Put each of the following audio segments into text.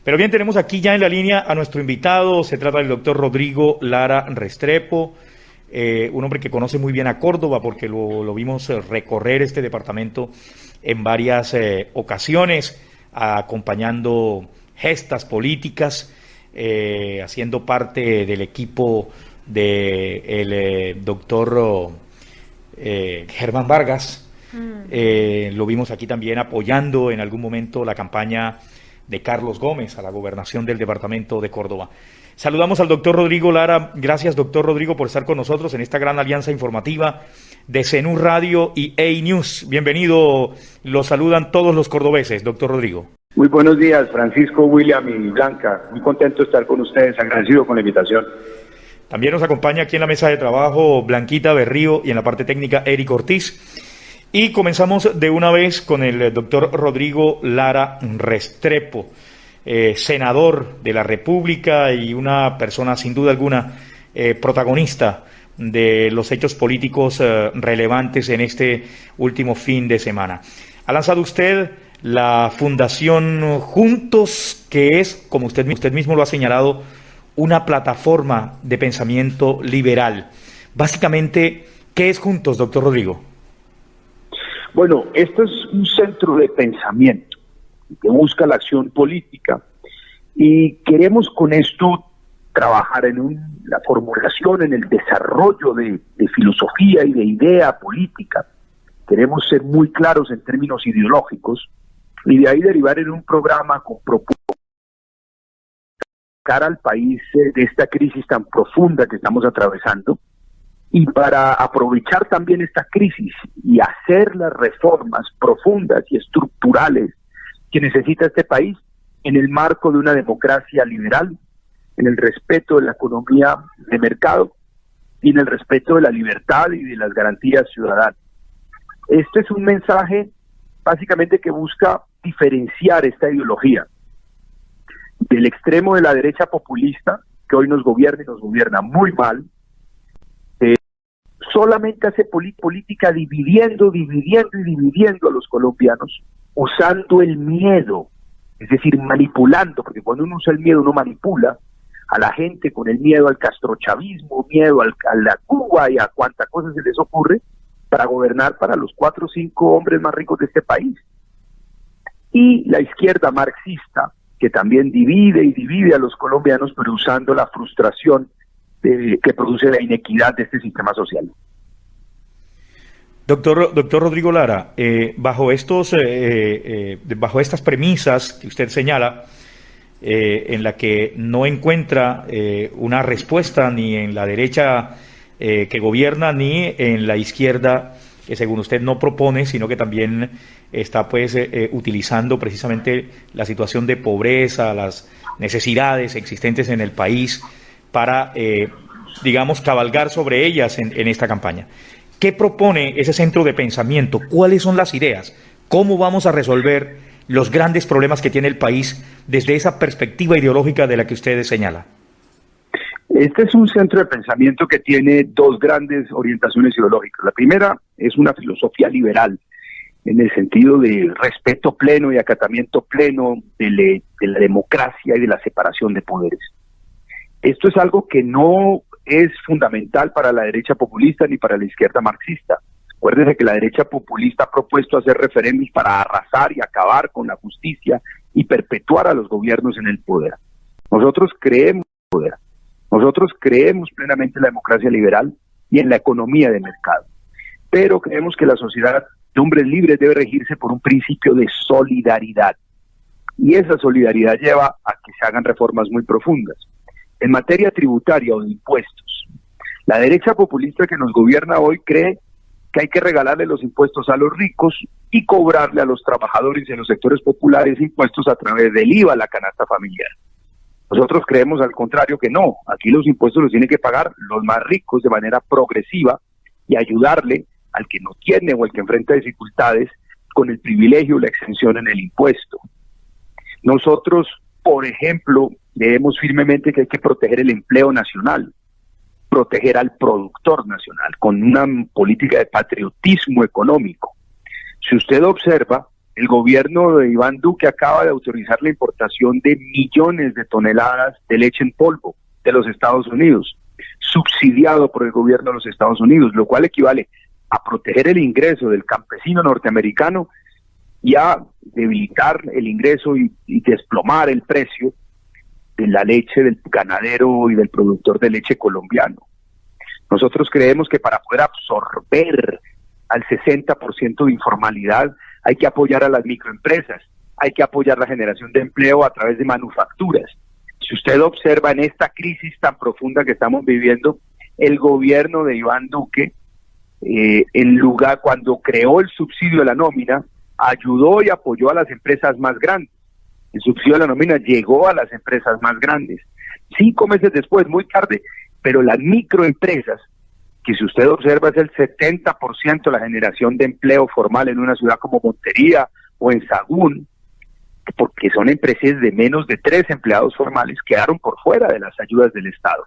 Pero bien, tenemos aquí ya en la línea a nuestro invitado. Se trata del doctor Rodrigo Lara Restrepo, un hombre que conoce muy bien a Córdoba porque lo vimos recorrer este departamento en varias ocasiones, acompañando gestas políticas, haciendo parte del equipo del doctor Germán Vargas. Lo vimos aquí también apoyando en algún momento la campaña de Carlos Gómez a la gobernación del departamento de Córdoba. Saludamos al doctor Rodrigo Lara. Gracias, doctor Rodrigo, por estar con nosotros en esta gran alianza informativa de CNU Radio y A-News. Bienvenido, los saludan todos los cordobeses, doctor Rodrigo. Muy buenos días, Francisco, William y Blanca. Muy contento de estar con ustedes, agradecido con la invitación. También nos acompaña aquí en la mesa de trabajo Blanquita Berrío y en la parte técnica Eric Ortiz. Y comenzamos de una vez con el doctor Rodrigo Lara Restrepo, senador de la República y una persona sin duda alguna protagonista de los hechos políticos relevantes en este último fin de semana. Ha lanzado usted la Fundación Juntos, que es, como usted mismo lo ha señalado, una plataforma de pensamiento liberal. Básicamente, ¿qué es Juntos, doctor Rodrigo? Bueno, esto es un centro de pensamiento que busca la acción política y queremos con esto trabajar en la formulación, en el desarrollo de filosofía y de idea política. Queremos ser muy claros en términos ideológicos y de ahí derivar en un programa con propuestas cara al país de esta crisis tan profunda que estamos atravesando. Y para aprovechar también esta crisis y hacer las reformas profundas y estructurales que necesita este país en el marco de una democracia liberal, en el respeto de la economía de mercado y en el respeto de la libertad y de las garantías ciudadanas. Este es un mensaje básicamente que busca diferenciar esta ideología del extremo de la derecha populista, que hoy nos gobierna y nos gobierna muy mal. Solamente hace política dividiendo a los colombianos, usando el miedo, es decir, manipulando, porque cuando uno usa el miedo uno manipula a la gente con el miedo al castrochavismo, miedo a la Cuba y a cuánta cosa se les ocurre para gobernar para los 4 o 5 hombres más ricos de este país. Y la izquierda marxista, que también divide a los colombianos, pero usando la frustración que produce la inequidad de este sistema social. Doctor Rodrigo Lara, bajo estas premisas que usted señala, en la que no encuentra una respuesta ni en la derecha que gobierna ni en la izquierda que según usted no propone, sino que también está utilizando precisamente la situación de pobreza, las necesidades existentes en el país para, digamos, cabalgar sobre ellas en esta campaña. ¿Qué propone ese centro de pensamiento? ¿Cuáles son las ideas? ¿Cómo vamos a resolver los grandes problemas que tiene el país desde esa perspectiva ideológica de la que usted señala? Este es un centro de pensamiento que tiene 2 grandes orientaciones ideológicas. La primera es una filosofía liberal, en el sentido de respeto pleno y acatamiento pleno de la democracia y de la separación de poderes. Esto es algo que no es fundamental para la derecha populista ni para la izquierda marxista. Acuérdense que la derecha populista ha propuesto hacer referéndums para arrasar y acabar con la justicia y perpetuar a los gobiernos en el poder. Nosotros creemos en el poder. Nosotros creemos plenamente en la democracia liberal y en la economía de mercado. Pero creemos que la sociedad de hombres libres debe regirse por un principio de solidaridad. Y esa solidaridad lleva a que se hagan reformas muy profundas. En materia tributaria o de impuestos, la derecha populista que nos gobierna hoy cree que hay que regalarle los impuestos a los ricos y cobrarle a los trabajadores en los sectores populares impuestos a través del IVA, la canasta familiar. Nosotros creemos al contrario que no, aquí los impuestos los tienen que pagar los más ricos de manera progresiva y ayudarle al que no tiene o al que enfrenta dificultades con el privilegio o la exención en el impuesto. Nosotros, por ejemplo, creemos firmemente que hay que proteger el empleo nacional, proteger al productor nacional con una política de patriotismo económico. Si usted observa, El gobierno de Iván Duque acaba de autorizar la importación de millones de toneladas de leche en polvo de los Estados Unidos, subsidiado por el gobierno de los Estados Unidos, lo cual equivale a proteger el ingreso del campesino norteamericano y a debilitar el ingreso y desplomar el precio de la leche del ganadero y del productor de leche colombiano. Nosotros creemos que para poder absorber al 60% de informalidad hay que apoyar a las microempresas, hay que apoyar la generación de empleo a través de manufacturas. Si usted observa en esta crisis tan profunda que estamos viviendo, el gobierno de Iván Duque, cuando creó el subsidio de la nómina, ayudó y apoyó a las empresas más grandes. El subsidio de la nómina llegó a las empresas más grandes. 5 meses después, muy tarde, pero las microempresas, que si usted observa es el 70% de la generación de empleo formal en una ciudad como Montería o en Sagún, porque son empresas de menos de 3 empleados formales, quedaron por fuera de las ayudas del Estado.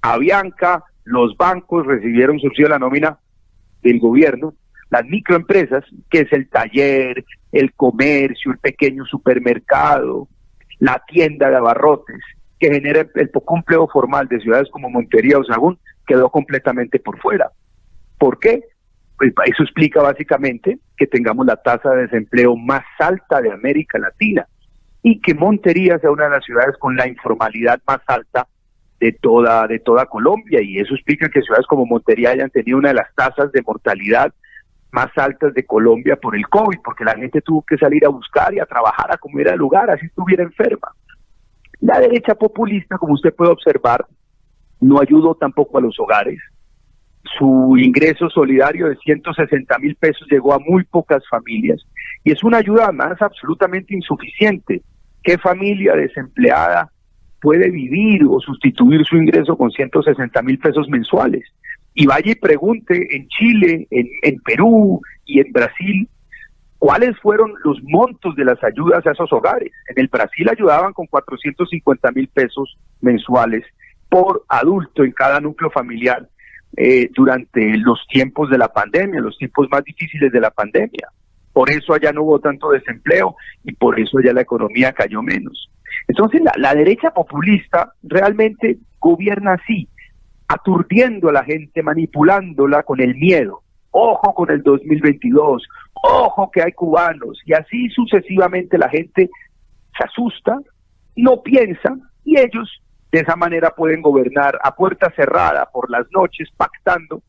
Avianca, los bancos recibieron subsidio de la nómina del gobierno. Las microempresas, que es el taller, el comercio, el pequeño supermercado, la tienda de abarrotes, que genera el poco empleo formal de ciudades como Montería o Sagún, quedó completamente por fuera. ¿Por qué? Pues eso explica básicamente que tengamos la tasa de desempleo más alta de América Latina y que Montería sea una de las ciudades con la informalidad más alta de toda Colombia, y eso explica que ciudades como Montería hayan tenido una de las tasas de mortalidad más altas de Colombia por el COVID, porque la gente tuvo que salir a buscar y a trabajar, a comer al lugar, así estuviera enferma. La derecha populista, como usted puede observar, no ayudó tampoco a los hogares. Su ingreso solidario de 160,000 pesos llegó a muy pocas familias, y es una ayuda más absolutamente insuficiente. ¿Qué familia desempleada puede vivir o sustituir su ingreso con 160,000 pesos mensuales? Y vaya y pregunte en Chile, en Perú y en Brasil, ¿cuáles fueron los montos de las ayudas a esos hogares? En el Brasil ayudaban con 450,000 pesos mensuales por adulto en cada núcleo familiar durante los tiempos de la pandemia, los tiempos más difíciles de la pandemia. Por eso allá no hubo tanto desempleo y por eso allá la economía cayó menos. Entonces la derecha populista realmente gobierna así, aturdiendo a la gente, manipulándola con el miedo. Ojo con el 2022, ojo que hay cubanos, y así sucesivamente la gente se asusta, no piensa, y ellos de esa manera pueden gobernar a puerta cerrada por las noches, pactando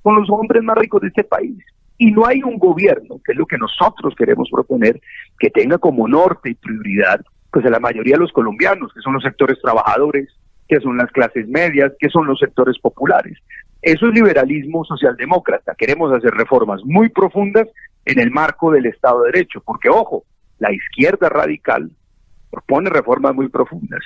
con los hombres más ricos de este país. Y no hay un gobierno, que es lo que nosotros queremos proponer, que tenga como norte y prioridad pues a la mayoría de los colombianos, que son los sectores trabajadores, que son las clases medias, que son los sectores populares. Eso es liberalismo socialdemócrata. Queremos hacer reformas muy profundas en el marco del Estado de Derecho, porque ojo, la izquierda radical propone reformas muy profundas,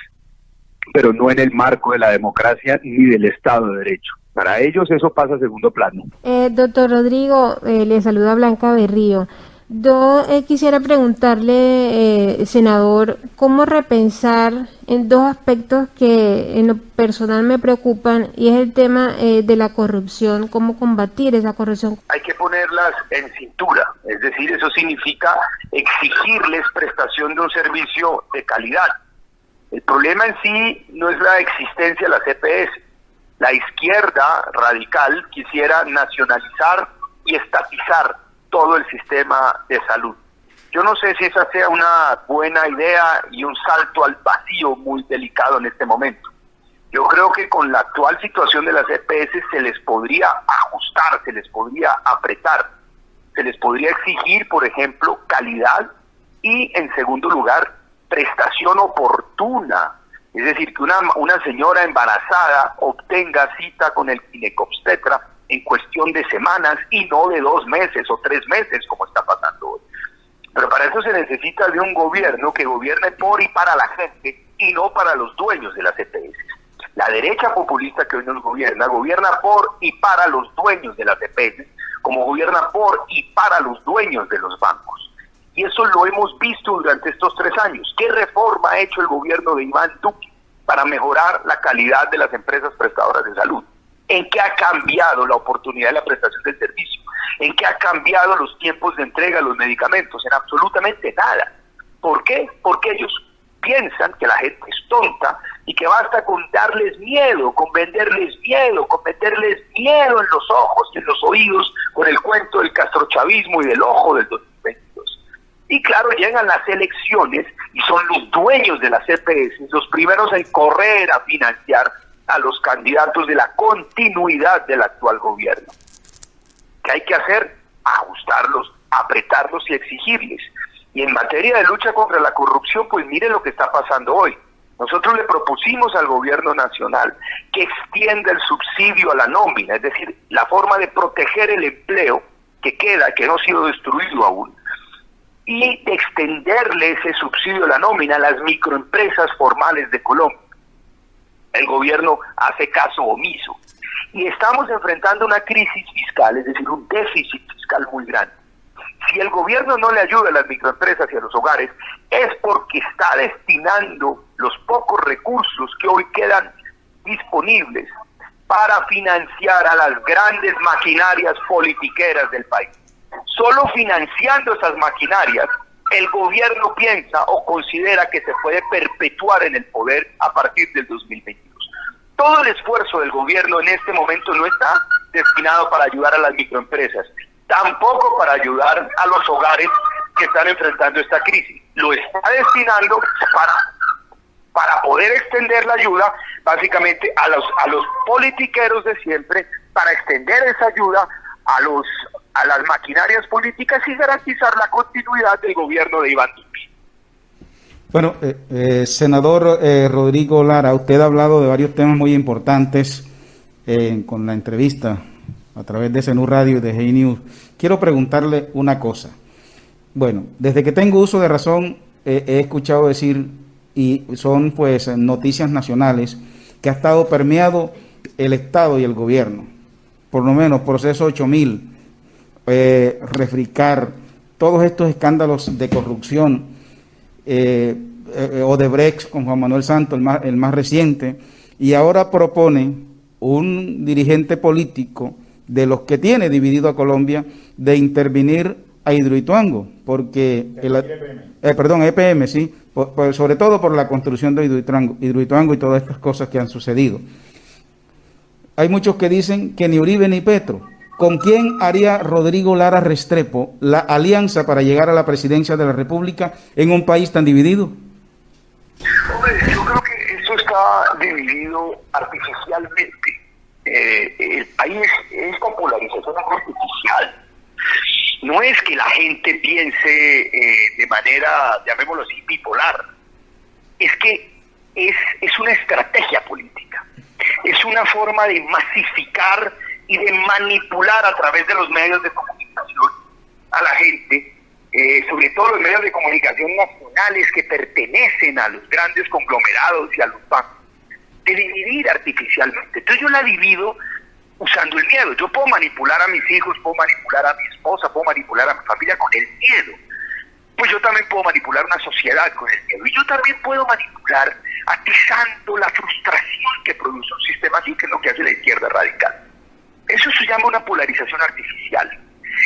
pero no en el marco de la democracia ni del Estado de Derecho. Para ellos eso pasa a segundo plano. Doctor Rodrigo, le saluda Blanca Berrío. Yo quisiera preguntarle, senador, ¿cómo repensar en 2 aspectos que en lo personal me preocupan, y es el tema de la corrupción, cómo combatir esa corrupción? Hay que ponerlas en cintura, es decir, eso significa exigirles prestación de un servicio de calidad. El problema en sí no es la existencia de las EPS. La izquierda radical quisiera nacionalizar y estatizar todo el sistema de salud. Yo no sé si esa sea una buena idea y un salto al vacío muy delicado en este momento. Yo creo que con la actual situación de las EPS se les podría ajustar, se les podría apretar, se les podría exigir, por ejemplo, calidad y, en segundo lugar, prestación oportuna. Es decir, que una señora embarazada obtenga cita con el ginecobstetra en cuestión de semanas y no de 2 meses o 3 meses como está pasando hoy. Pero para eso se necesita de un gobierno que gobierne por y para la gente y no para los dueños de las EPS. La derecha populista que hoy nos gobierna por y para los dueños de las EPS, como gobierna por y para los dueños de los bancos. Y eso lo hemos visto durante estos 3 años. ¿Qué reforma ha hecho el gobierno de Iván Duque para mejorar la calidad de las empresas prestadoras de salud? ¿En qué ha cambiado la oportunidad de la prestación del servicio? ¿En qué ha cambiado los tiempos de entrega de los medicamentos? En absolutamente nada. ¿Por qué? Porque ellos piensan que la gente es tonta y que basta con darles miedo, con venderles miedo, con meterles miedo en los ojos y en los oídos con el cuento del castrochavismo y del ojo del 2022. Y claro, llegan las elecciones y son los dueños de las EPS, los primeros en correr a financiar a los candidatos de la continuidad del actual gobierno. ¿Qué hay que hacer? Ajustarlos, apretarlos y exigirles. Y en materia de lucha contra la corrupción, pues mire lo que está pasando hoy. Nosotros le propusimos al gobierno nacional que extienda el subsidio a la nómina, es decir, la forma de proteger el empleo que queda, que no ha sido destruido aún, y de extenderle ese subsidio a la nómina a las microempresas formales de Colombia. El gobierno hace caso omiso. Y estamos enfrentando una crisis fiscal, es decir, un déficit fiscal muy grande. Si el gobierno no le ayuda a las microempresas y a los hogares, es porque está destinando los pocos recursos que hoy quedan disponibles para financiar a las grandes maquinarias politiqueras del país. Solo financiando esas maquinarias, el gobierno piensa o considera que se puede perpetuar en el poder a partir del 2022. Todo el esfuerzo del gobierno en este momento no está destinado para ayudar a las microempresas, tampoco para ayudar a los hogares que están enfrentando esta crisis. Lo está destinando para poder extender la ayuda, básicamente a los politiqueros de siempre, para extender esa ayuda a las maquinarias políticas y garantizar la continuidad del gobierno de Iván Duque. Bueno, senador Rodrigo Lara, usted ha hablado de varios temas muy importantes con la entrevista a través de CNU Radio y de Hey News. Quiero preguntarle una cosa. Bueno, desde que tengo uso de razón, he escuchado decir, y son pues noticias nacionales, que ha estado permeado el Estado y el gobierno. Por lo menos Proceso 8000, Refricar, todos estos escándalos de corrupción, Odebrecht con Juan Manuel Santos, el más reciente, y ahora propone un dirigente político de los que tiene dividido a Colombia de intervenir a Hidroituango, porque EPM, sí, sobre todo por la construcción de Hidroituango y todas estas cosas que han sucedido. Hay muchos que dicen que ni Uribe ni Petro. ¿Con quién haría Rodrigo Lara Restrepo la alianza para llegar a la presidencia de la República en un país tan dividido? Hombre, yo creo que eso está dividido artificialmente. El país, esta polarización es artificial. No es que la gente piense de manera, llamémoslo así, bipolar. Es que es una estrategia política. Es una forma de masificar y de manipular a través de los medios de comunicación a la gente, sobre todo los medios de comunicación nacionales que pertenecen a los grandes conglomerados y a los bancos, de dividir artificialmente. Entonces yo la divido usando el miedo. Yo puedo manipular a mis hijos, puedo manipular a mi esposa, puedo manipular a mi familia con el miedo. Pues yo también puedo manipular una sociedad con el miedo. Y yo también puedo manipular atizando la frustración que produce un sistema así, que es lo que hace la izquierda radical. Eso se llama una polarización artificial.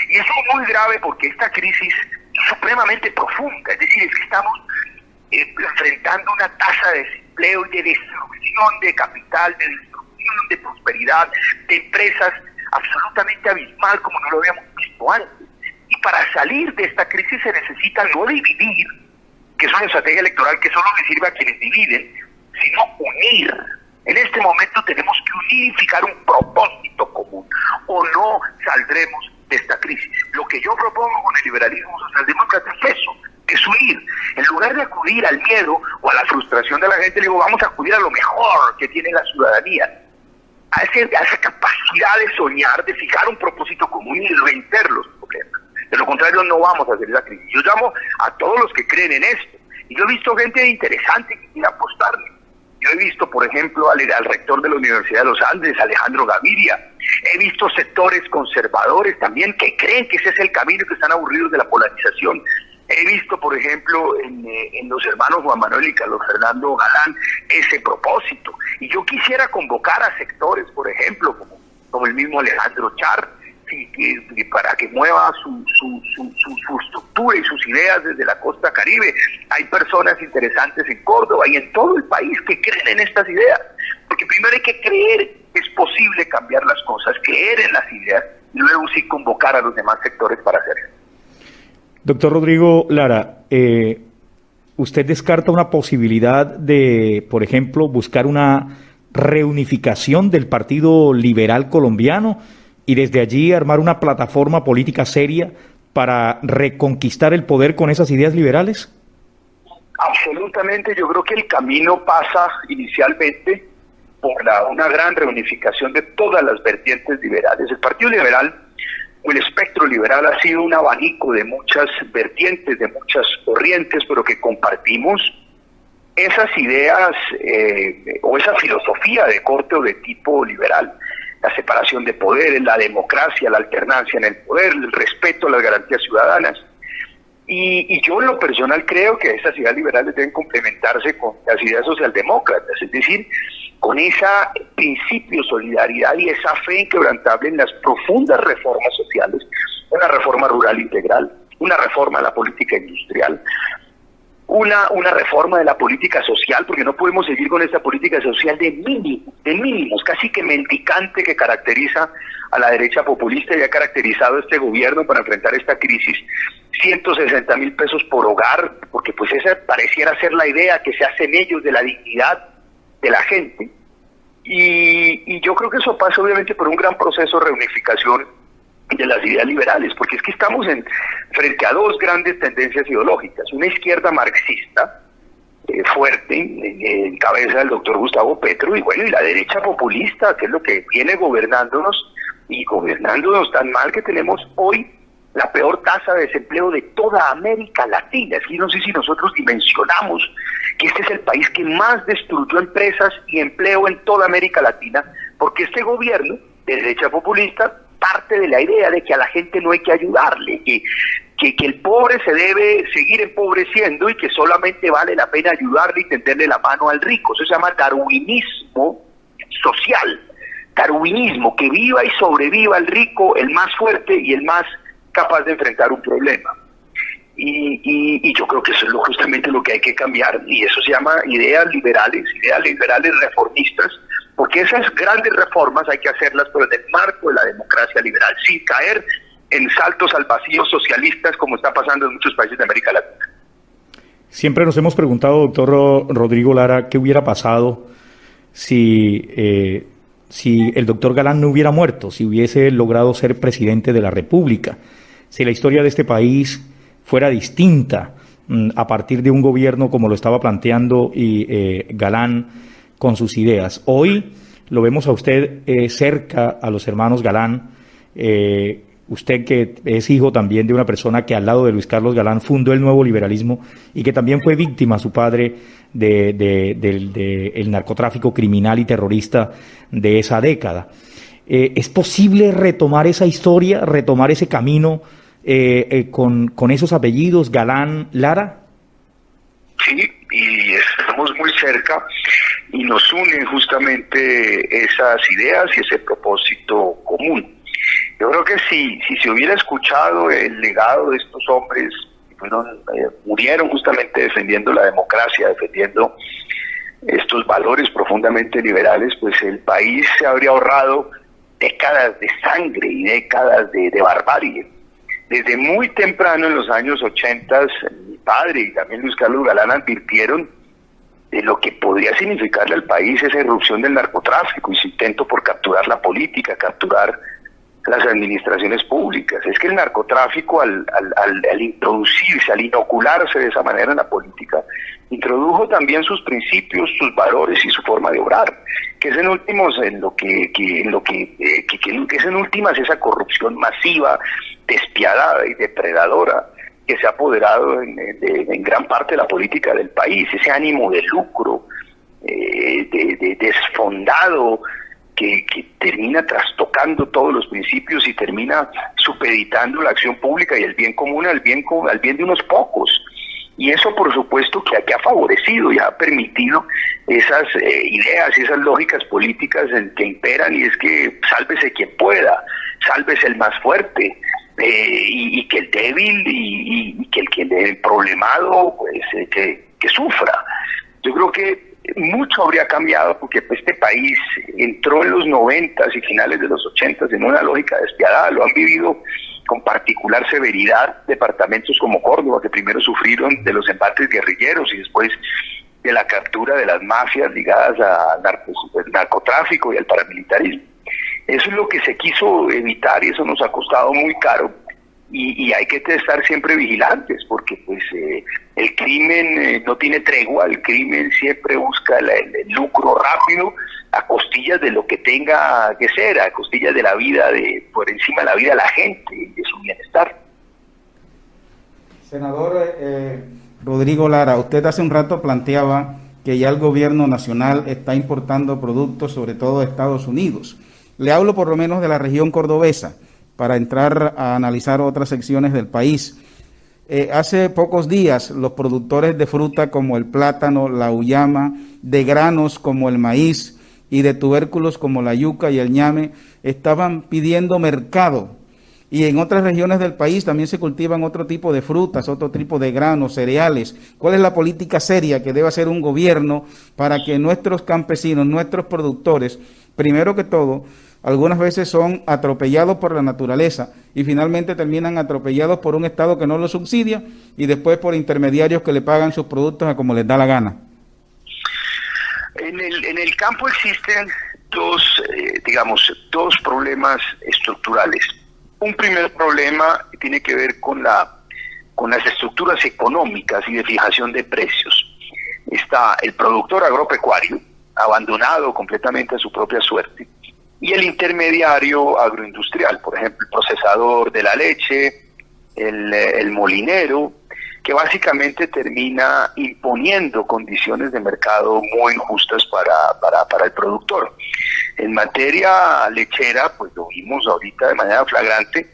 Y eso es muy grave porque esta crisis es supremamente profunda. Es decir, es que estamos enfrentando una tasa de desempleo y de destrucción de capital, de destrucción de prosperidad, de empresas absolutamente abismal como no lo habíamos visto antes. Y para salir de esta crisis se necesita no dividir, que es una estrategia electoral que solo le sirve a quienes dividen, sino unir. En este momento tenemos que unificar un propósito común, o no saldremos de esta crisis. Lo que yo propongo con el liberalismo socialdemócrata es eso, es unir. En lugar de acudir al miedo o a la frustración de la gente, le digo, vamos a acudir a lo mejor que tiene la ciudadanía, a esa capacidad de soñar, de fijar un propósito común y de vencer los problemas. De lo contrario, no vamos a hacer la crisis. Yo llamo a todos los que creen en esto. Y yo he visto gente interesante que quiere apostarle. Yo he visto, por ejemplo, al rector de la Universidad de los Andes, Alejandro Gaviria. He visto sectores conservadores también que creen que ese es el camino y que están aburridos de la polarización. He visto, por ejemplo, en los hermanos Juan Manuel y Carlos Fernando Galán ese propósito. Y yo quisiera convocar a sectores, por ejemplo, como el mismo Alejandro Char, y para que mueva su estructura y sus ideas desde la costa Caribe. Hay personas interesantes en Córdoba y en todo el país que creen en estas ideas, porque primero hay que creer que es posible cambiar las cosas, creer en las ideas, y luego sí convocar a los demás sectores para hacerlo. Doctor Rodrigo Lara, ¿usted descarta una posibilidad de, por ejemplo, buscar una reunificación del Partido Liberal Colombiano y desde allí armar una plataforma política seria para reconquistar el poder con esas ideas liberales? Absolutamente, yo creo que el camino pasa inicialmente por una gran reunificación de todas las vertientes liberales. El Partido Liberal, o el espectro liberal, ha sido un abanico de muchas vertientes, de muchas corrientes, pero que compartimos esas ideas o esa filosofía de corte o de tipo liberal. La separación de poderes, la democracia, la alternancia en el poder, el respeto a las garantías ciudadanas. Y yo en lo personal creo que esas ideas liberales deben complementarse con las ideas socialdemócratas, es decir, con esa principio, solidaridad y esa fe inquebrantable en las profundas reformas sociales, una reforma rural integral, una reforma de la política industrial, una reforma de la política social, porque no podemos seguir con esta política social de mínimos, casi que mendicante que caracteriza a la derecha populista y ha caracterizado a este gobierno para enfrentar esta crisis. 160,000 pesos por hogar, porque pues esa pareciera ser la idea que se hacen ellos de la dignidad de la gente. Y yo creo que eso pasa obviamente por un gran proceso de reunificación de las ideas liberales, porque es que estamos frente a dos grandes tendencias ideológicas: una izquierda marxista fuerte en cabeza del doctor Gustavo Petro, y bueno, y la derecha populista, que es lo que viene gobernándonos, y gobernándonos tan mal que tenemos hoy la peor tasa de desempleo de toda América Latina. Es que no sé si nosotros dimensionamos que este es el país que más destruyó empresas y empleo en toda América Latina, porque este gobierno de derecha populista parte de la idea de que a la gente no hay que ayudarle, que el pobre se debe seguir empobreciendo y que solamente vale la pena ayudarle y tenderle la mano al rico. Eso se llama darwinismo social, darwinismo, que viva y sobreviva el rico, el más fuerte y el más capaz de enfrentar un problema. Y yo creo que eso es justamente lo que hay que cambiar, y eso se llama ideas liberales reformistas, porque esas grandes reformas hay que hacerlas pero en el marco de la democracia liberal, sin caer en saltos al vacío socialistas como está pasando en muchos países de América Latina. Siempre nos hemos preguntado, doctor Rodrigo Lara, qué hubiera pasado si el doctor Galán no hubiera muerto, si hubiese logrado ser presidente de la República, si la historia de este país fuera distinta a partir de un gobierno como lo estaba planteando Galán con sus ideas. Hoy lo vemos a usted cerca a los hermanos Galán, usted que es hijo también de una persona que al lado de Luis Carlos Galán fundó el nuevo liberalismo y que también fue víctima, su padre, del narcotráfico criminal y terrorista de esa década. ¿Es posible retomar esa historia, retomar ese camino con esos apellidos, Galán, Lara? Sí, y estamos muy cerca y nos unen justamente esas ideas y ese propósito común. Yo creo que si se hubiera escuchado el legado de estos hombres que murieron justamente defendiendo la democracia, defendiendo estos valores profundamente liberales, pues el país se habría ahorrado décadas de sangre y décadas de barbarie. Desde muy temprano, en los años 80, mi padre y también Luis Carlos Galán advirtieron de lo que podría significarle al país esa irrupción del narcotráfico y su intento por capturar la política, capturar las administraciones públicas. Es que el narcotráfico al introducirse, al inocularse de esa manera en la política, introdujo también sus principios, sus valores y su forma de obrar, que es en últimas esa corrupción masiva, despiadada y depredadora que se ha apoderado en gran parte de la política del país, ese ánimo de lucro desfondado que termina trastocando todos los principios y termina supeditando la acción pública y el bien común al bien de unos pocos. Y eso, por supuesto, que ha favorecido y ha permitido esas ideas y esas lógicas políticas que imperan, y es que sálvese quien pueda. sálvese el más fuerte, y que el débil y que el problemado pues que sufra. Yo creo que mucho habría cambiado porque este país entró en los 90s y finales de los 80s en una lógica despiadada. Lo han vivido con particular severidad departamentos como Córdoba, que primero sufrieron de los embates guerrilleros y después de la captura de las mafias ligadas al narcotráfico y al paramilitarismo. Eso es lo que se quiso evitar y eso nos ha costado muy caro, y hay que estar siempre vigilantes porque pues el crimen no tiene tregua, el crimen siempre busca el lucro rápido a costillas de lo que tenga que ser, a costillas de la vida, por encima de la vida de la gente y de su bienestar. Senador Rodrigo Lara, usted hace un rato planteaba que ya el gobierno nacional está importando productos, sobre todo de Estados Unidos. Le hablo por lo menos de la región cordobesa, para entrar a analizar otras secciones del país. Hace pocos días los productores de fruta como el plátano, la uyama, de granos como el maíz y de tubérculos como la yuca y el ñame estaban pidiendo mercado. Y en otras regiones del país también se cultivan otro tipo de frutas, otro tipo de granos, cereales. ¿Cuál es la política seria que debe hacer un gobierno para que nuestros campesinos, nuestros productores, primero que todo, algunas veces son atropellados por la naturaleza y finalmente terminan atropellados por un Estado que no los subsidia y después por intermediarios que le pagan sus productos a como les da la gana? En el campo existen dos problemas estructurales. Un primer problema tiene que ver con las estructuras económicas y de fijación de precios. Está el productor agropecuario, abandonado completamente a su propia suerte, y el intermediario agroindustrial, por ejemplo, el procesador de la leche, el molinero, que básicamente termina imponiendo condiciones de mercado muy injustas para el productor. En materia lechera, pues lo vimos ahorita de manera flagrante,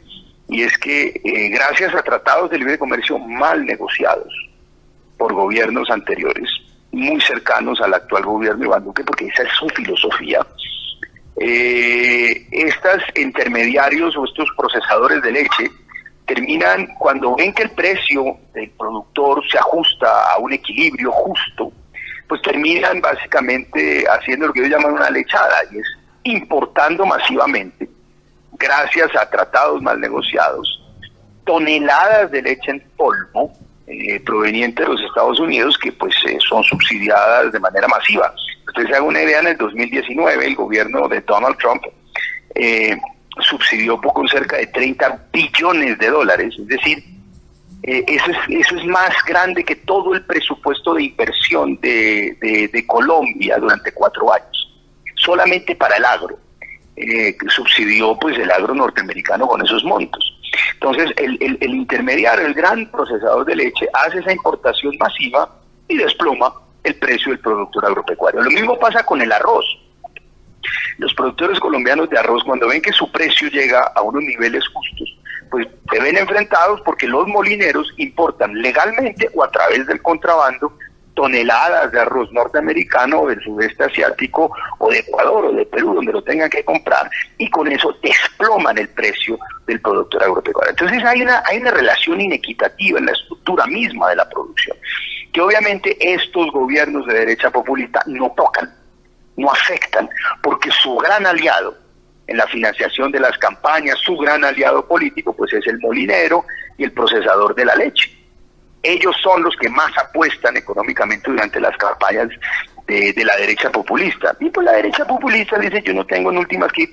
y es que gracias a tratados de libre comercio mal negociados por gobiernos anteriores, muy cercanos al actual gobierno de Iván Duque, porque esa es su filosofía, estos intermediarios o estos procesadores de leche terminan, cuando ven que el precio del productor se ajusta a un equilibrio justo, pues terminan básicamente haciendo lo que ellos llaman una lechada, y es importando masivamente, gracias a tratados mal negociados, toneladas de leche en polvo proveniente de los Estados Unidos que pues son subsidiadas de manera masiva. Usted se haga una idea, en el 2019 el gobierno de Donald Trump subsidió con cerca de 30 billones de dólares, es decir, eso es más grande que todo el presupuesto de inversión de Colombia durante 4 años, solamente para el agro. Subsidió pues el agro norteamericano con esos montos. Entonces el intermediario, el gran procesador de leche, hace esa importación masiva y desploma el precio del productor agropecuario. Lo mismo pasa con el arroz. Los productores colombianos de arroz, cuando ven que su precio llega a unos niveles justos, pues se ven enfrentados porque los molineros importan legalmente o a través del contrabando toneladas de arroz norteamericano o del sudeste asiático o de Ecuador o de Perú, donde lo tengan que comprar, y con eso desploman el precio del productor agropecuario. Entonces hay una relación inequitativa en la estructura misma de la producción, que obviamente estos gobiernos de derecha populista no tocan, no afectan, porque su gran aliado en la financiación de las campañas, su gran aliado político, pues es el molinero y el procesador de la leche. Ellos son los que más apuestan económicamente durante las campañas de la derecha populista. Y pues la derecha populista dice: yo no tengo en últimas que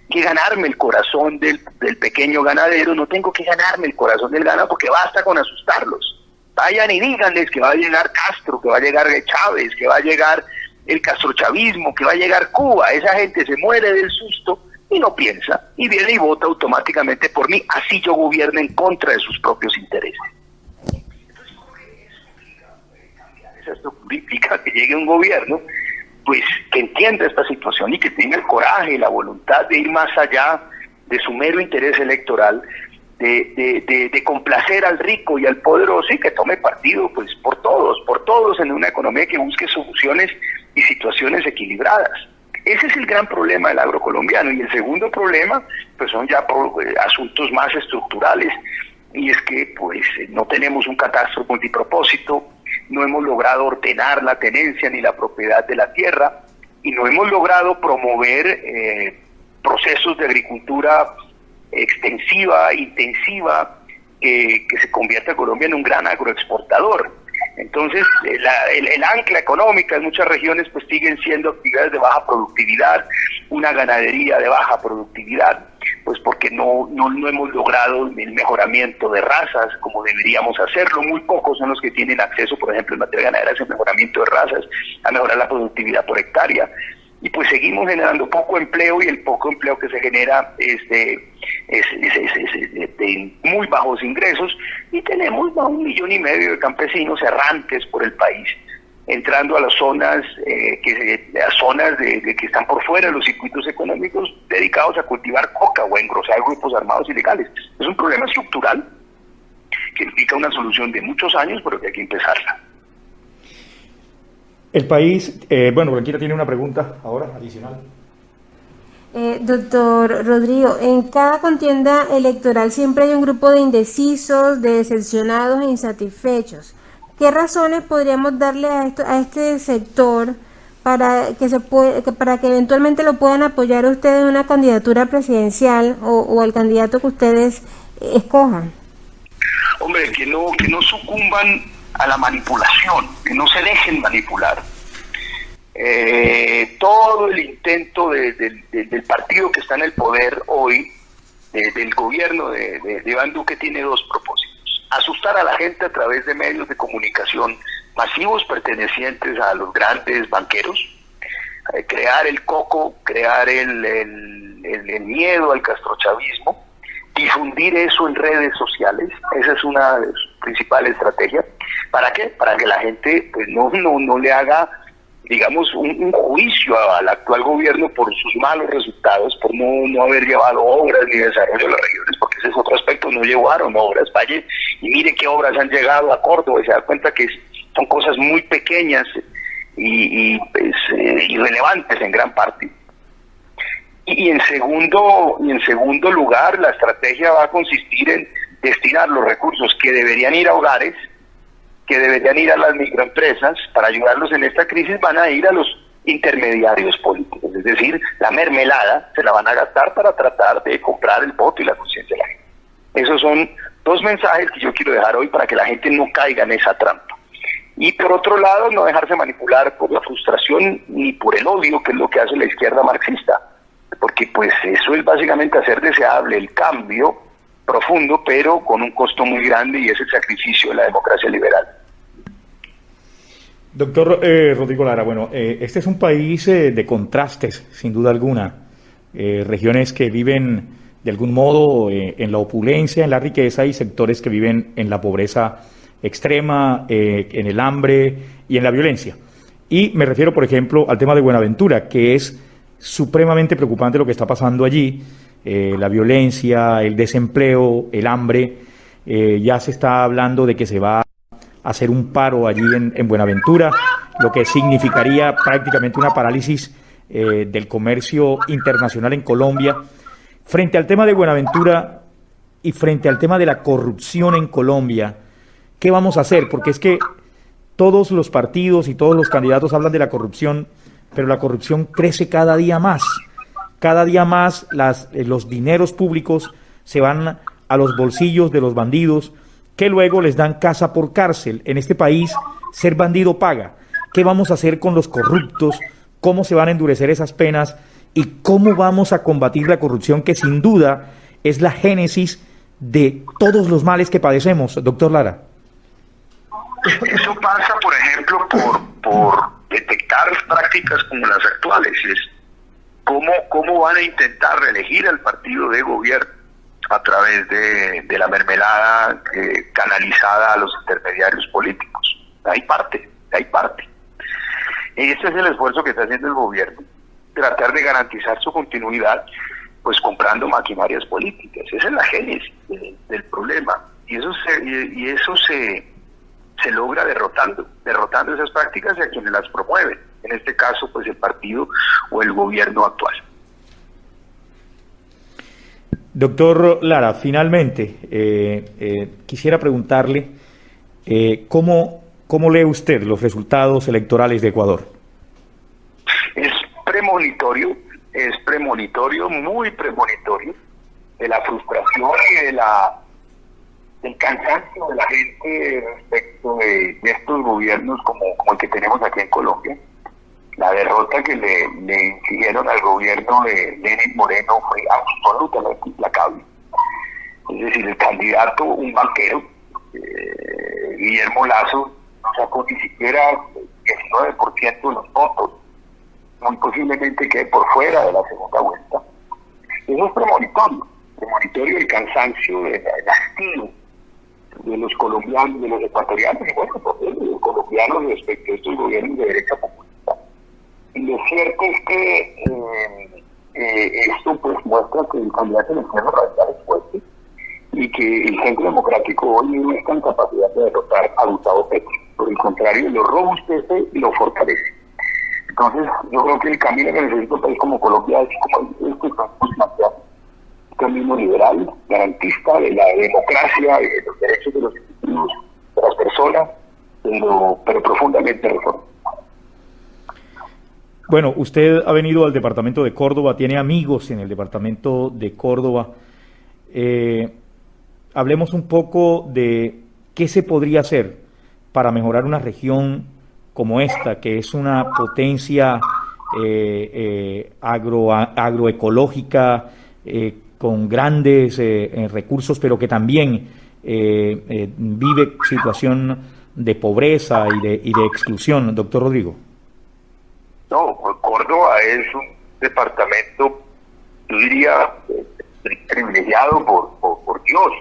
ganarme el corazón del pequeño ganadero, no tengo que ganarme el corazón del ganado, porque basta con asustarlos. Vayan y díganles que va a llegar Castro, que va a llegar Chávez, que va a llegar el castrochavismo, que va a llegar Cuba. Esa gente se muere del susto y no piensa, y viene y vota automáticamente por mí, así yo gobierne en contra de sus propios intereses. Esto implica que llegue un gobierno pues que entienda esta situación y que tenga el coraje y la voluntad de ir más allá de su mero interés electoral, de complacer al rico y al poderoso, y que tome partido pues por todos en una economía que busque soluciones y situaciones equilibradas. Ese es el gran problema del agrocolombiano. Y el segundo problema, pues son ya asuntos más estructurales, y es que pues no tenemos un catastro multipropósito, no hemos logrado ordenar la tenencia ni la propiedad de la tierra, y no hemos logrado promover procesos de agricultura extensiva, intensiva, que se convierta a Colombia en un gran agroexportador. Entonces, el ancla económica en muchas regiones pues siguen siendo actividades de baja productividad, una ganadería de baja productividad, pues porque no hemos logrado el mejoramiento de razas como deberíamos hacerlo. Muy pocos son los que tienen acceso, por ejemplo, en materia ganadera, a ese mejoramiento de razas, a mejorar la productividad por hectárea. Y pues seguimos generando poco empleo, y el poco empleo que se genera es de muy bajos ingresos, y tenemos 1,5 millones de campesinos errantes por el país, entrando a las zonas que están por fuera de los circuitos económicos dedicados a cultivar coca o a engrosar grupos armados ilegales. Es un problema estructural que implica una solución de muchos años, pero que hay que empezarla. El país, bueno, Blanquita tiene una pregunta ahora adicional. Doctor Rodrigo, en cada contienda electoral siempre hay un grupo de indecisos, de decepcionados e insatisfechos. ¿Qué razones podríamos darle a este sector para que eventualmente lo puedan apoyar ustedes en una candidatura presidencial o al candidato que ustedes escojan? Hombre, que no sucumban a la manipulación, que no se dejen manipular. Todo el intento del partido que está en el poder hoy, del gobierno de Iván Duque, tiene dos propósitos: asustar a la gente a través de medios de comunicación masivos pertenecientes a los grandes banqueros, crear el coco, crear el miedo al castrochavismo, difundir eso en redes sociales. Esa es una de sus principales estrategias. ¿Para qué? Para que la gente pues no le haga, digamos, un juicio al actual gobierno por sus malos resultados, por no haber llevado obras ni desarrollo a las regiones, porque ese es otro aspecto. No llevaron obras. Vaya y mire qué obras han llegado a Córdoba, y se da cuenta que son cosas muy pequeñas y irrelevantes en gran parte. Y en segundo lugar, la estrategia va a consistir en destinar los recursos que deberían ir a hogares, que deberían ir a las microempresas para ayudarlos en esta crisis, van a ir a los intermediarios políticos. Es decir, la mermelada se la van a gastar para tratar de comprar el voto y la conciencia de la gente. Esos son dos mensajes que yo quiero dejar hoy para que la gente no caiga en esa trampa. Y por otro lado, no dejarse manipular por la frustración ni por el odio, que es lo que hace la izquierda marxista, porque pues eso es básicamente hacer deseable el cambio profundo, pero con un costo muy grande, y es el sacrificio de la democracia liberal. Doctor Rodrigo Lara, bueno, este es un país de contrastes, sin duda alguna. Regiones que viven de algún modo en la opulencia, en la riqueza, y sectores que viven en la pobreza extrema, en el hambre y en la violencia. Y me refiero, por ejemplo, al tema de Buenaventura, que es supremamente preocupante lo que está pasando allí. La violencia, el desempleo, el hambre. Ya se está hablando de que se va a hacer un paro allí en Buenaventura, lo que significaría prácticamente una parálisis del comercio internacional en Colombia. Frente al tema de Buenaventura y frente al tema de la corrupción en Colombia, ¿qué vamos a hacer? Porque es que todos los partidos y todos los candidatos hablan de la corrupción, pero la corrupción crece cada día más. Cada día más los dineros públicos se van a los bolsillos de los bandidos, que luego les dan casa por cárcel. En este país, ser bandido paga. ¿Qué vamos a hacer con los corruptos? ¿Cómo se van a endurecer esas penas? ¿Y cómo vamos a combatir la corrupción, que sin duda es la génesis de todos los males que padecemos, doctor Lara? Eso pasa, por ejemplo, por detectar prácticas como las actuales. ¿Cómo van a intentar reelegir al partido de gobierno a través de la mermelada canalizada a los intermediarios políticos? Hay parte. Y ese es el esfuerzo que está haciendo el gobierno, tratar de garantizar su continuidad, pues comprando maquinarias políticas. Esa es la génesis del problema, y eso se logra derrotando esas prácticas y a quienes las promueven. en este caso pues el partido o el gobierno actual. Doctor Lara, finalmente, quisiera preguntarle ¿cómo lee usted los resultados electorales de Ecuador? Es premonitorio, muy premonitorio, de la frustración y del cansancio de la gente respecto de estos gobiernos como el que tenemos aquí en Colombia. La derrota que le infligieron al gobierno de Lenín Moreno fue absolutamente implacable. Es decir, el candidato, un banquero, Guillermo Lasso, no sacó ni siquiera el 19% de los votos. Muy posiblemente quede por fuera de la segunda vuelta. Eso es premonitorio el cansancio, el hastío de los colombianos, de los ecuatorianos, y bueno, también de los colombianos respecto a estos gobiernos de derecha populista. Y lo cierto es que esto pues muestra que el candidato del Centro Radical es fuerte y que el Centro Democrático hoy no está en capacidad de derrotar a Gustavo Petro. Por el contrario, lo robustece y lo fortalece. Entonces, yo creo que el camino que necesita un país como Colombia es como este un camino liberal, garantista de la democracia, de los derechos de los individuos, de las personas, pero profundamente reformista. Bueno, usted ha venido al departamento de Córdoba, tiene amigos en el departamento de Córdoba. Hablemos un poco de qué se podría hacer para mejorar una región como esta, que es una potencia agroecológica, con grandes recursos, pero que también vive situación de pobreza y de exclusión. Doctor Rodrigo. No, Córdoba es un departamento, yo diría, privilegiado por Dios.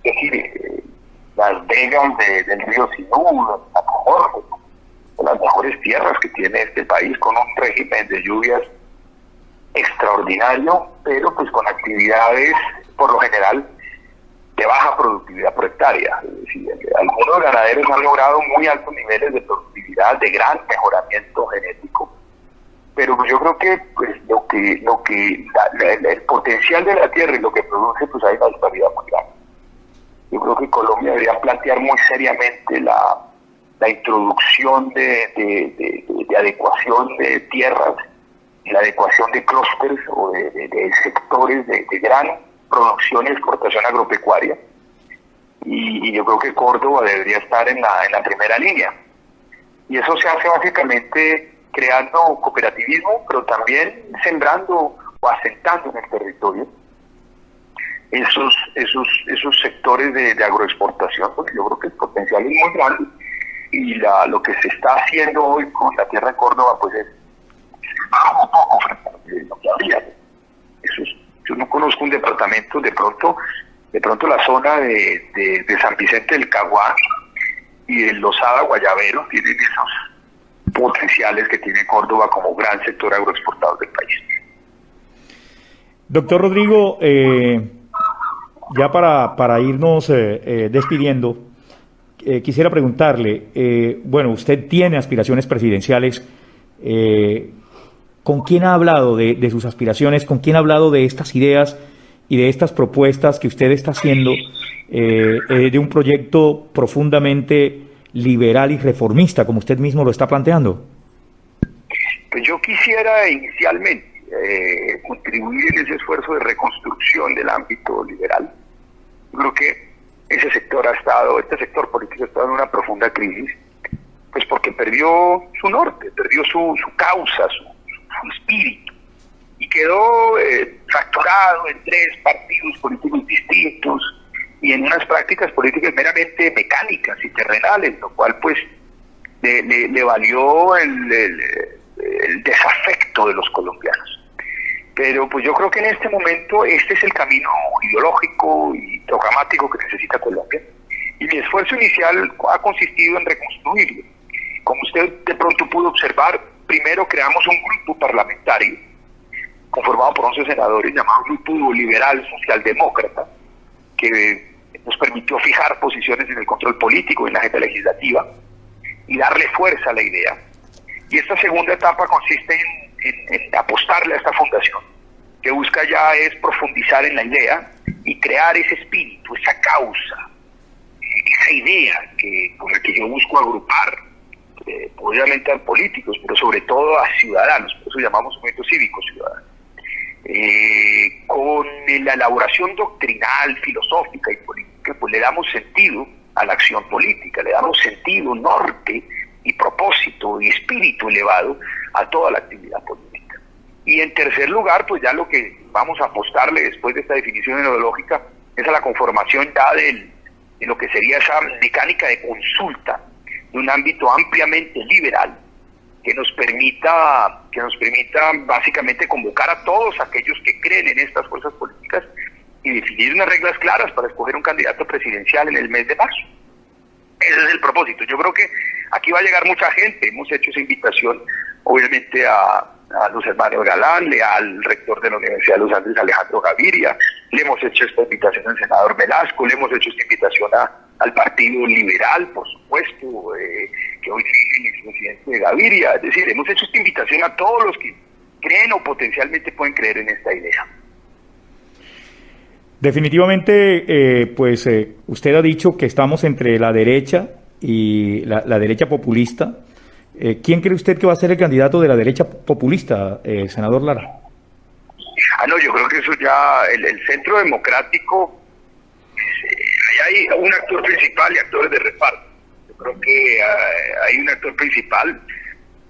Es decir, las vegas del río Sinú, las mejores tierras que tiene este país, con un régimen de lluvias extraordinario, pero pues con actividades, por lo general, de baja productividad por hectárea. Es decir, algunos ganaderos han logrado muy altos niveles de productividad, de gran mejoramiento genético, pero yo creo que pues el potencial de la tierra y lo que produce, pues hay una disparidad muy grande. Yo creo que Colombia debería plantear muy seriamente la introducción de adecuación de tierras, la adecuación de clústeres o de sectores de gran producción y exportación agropecuaria, y yo creo que Córdoba debería estar en la primera línea, y eso se hace básicamente creando cooperativismo, pero también sembrando o asentando en el territorio esos sectores de agroexportación, porque yo creo que el potencial es muy grande, y lo que se está haciendo hoy con la tierra de Córdoba pues es bajo poco frente a lo que habría. Yo no conozco un departamento, de pronto la zona de San Vicente del Caguán y de Lozada Guayabero tienen esos potenciales que tiene Córdoba como gran sector agroexportador del país. Doctor Rodrigo, ya para irnos despidiendo, quisiera preguntarle, bueno, usted tiene aspiraciones presidenciales, ¿con quién ha hablado de sus aspiraciones? ¿Con quién ha hablado de estas ideas y de estas propuestas que usted está haciendo de un proyecto profundamente liberal y reformista, como usted mismo lo está planteando? Pues yo quisiera inicialmente contribuir en ese esfuerzo de reconstrucción del ámbito liberal. Yo creo que este sector político ha estado en una profunda crisis, pues porque perdió su norte, perdió su causa, su espíritu, y quedó fracturado en 3 partidos políticos distintos y en unas prácticas políticas meramente mecánicas y terrenales, lo cual pues le valió el desafecto de los colombianos. Pero pues yo creo que en este momento este es el camino ideológico y programático que necesita Colombia, y mi esfuerzo inicial ha consistido en reconstruirlo. Como usted de pronto pudo observar, primero creamos un grupo parlamentario conformado por 11 senadores llamado Grupo Liberal Socialdemócrata, que nos permitió fijar posiciones en el control político y en la agenda legislativa y darle fuerza a la idea. Y esta segunda etapa consiste en apostarle a esta fundación, que busca ya es profundizar en la idea y crear ese espíritu, esa causa, esa idea con la que yo busco agrupar, obviamente a políticos, pero sobre todo a ciudadanos, por eso llamamos movimiento cívico ciudadano. Con la elaboración doctrinal, filosófica y política, pues le damos sentido a la acción política, le damos sentido, norte y propósito y espíritu elevado a toda la actividad política. Y en tercer lugar, pues ya lo que vamos a apostarle después de esta definición ideológica es a la conformación ya de lo que sería esa mecánica de consulta de un ámbito ampliamente liberal que nos permita básicamente convocar a todos aquellos que creen en estas fuerzas políticas y definir unas reglas claras para escoger un candidato presidencial en el mes de marzo. Ese es el propósito. Yo creo que aquí va a llegar mucha gente. Hemos hecho esa invitación, obviamente, a los hermanos Galán, al rector de la Universidad de los Andes, Alejandro Gaviria. Le hemos hecho esta invitación al senador Velasco, le hemos hecho esta invitación al Partido Liberal, por supuesto, que hoy dirige el expresidente Gaviria. Es decir, hemos hecho esta invitación a todos los que creen o potencialmente pueden creer en esta idea. Definitivamente, usted ha dicho que estamos entre la derecha y la derecha populista. ¿Quién cree usted que va a ser el candidato de la derecha populista, senador Lara? No, yo creo que eso ya, el centro democrático, hay un actor principal y actores de reparto. Yo creo que hay un actor principal,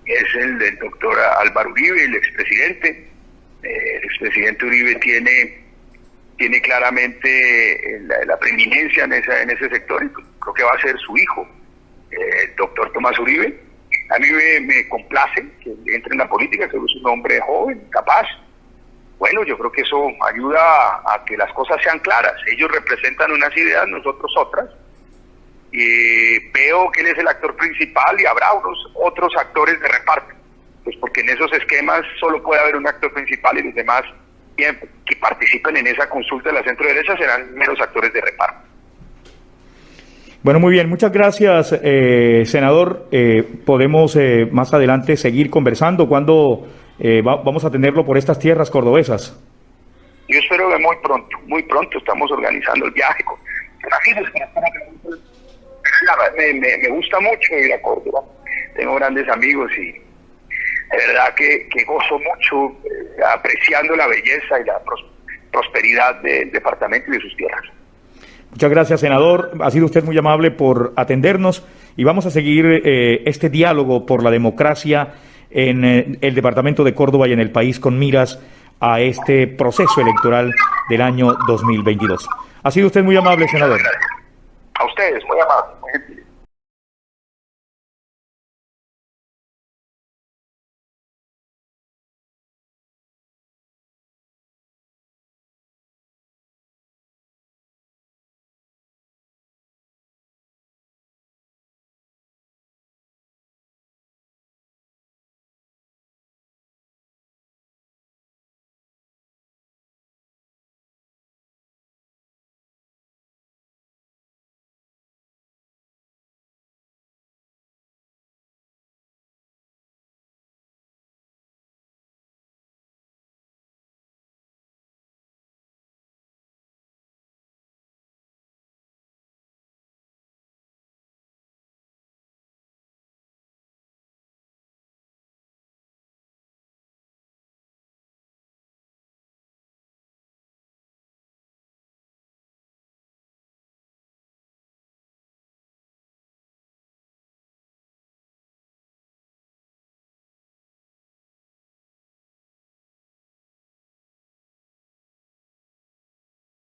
es el del doctor Álvaro Uribe, el expresidente. El expresidente Uribe tiene claramente la preeminencia en ese sector, y creo que va a ser su hijo, el doctor Tomás Uribe. A mí me complace que entre en la política, que es un hombre joven, capaz. Bueno, yo creo que eso ayuda a que las cosas sean claras. Ellos representan unas ideas, nosotros otras. Veo que él es el actor principal y habrá otros actores de reparto. Pues porque en esos esquemas solo puede haber un actor principal y los demás que participen en esa consulta de la centro derecha serán meros actores de reparto. Bueno, muy bien, muchas gracias, senador. Podemos más adelante seguir conversando. ¿Cuándo vamos a tenerlo por estas tierras cordobesas? Yo espero que muy pronto estamos organizando el viaje. Me gusta mucho ir a Córdoba, tengo grandes amigos y de verdad que gozo mucho apreciando la belleza y la prosperidad del departamento y de sus tierras. Muchas gracias, senador. Ha sido usted muy amable por atendernos y vamos a seguir este diálogo por la democracia en el departamento de Córdoba y en el país con miras a este proceso electoral del año 2022. Ha sido usted muy amable, senador. A ustedes, muy amable.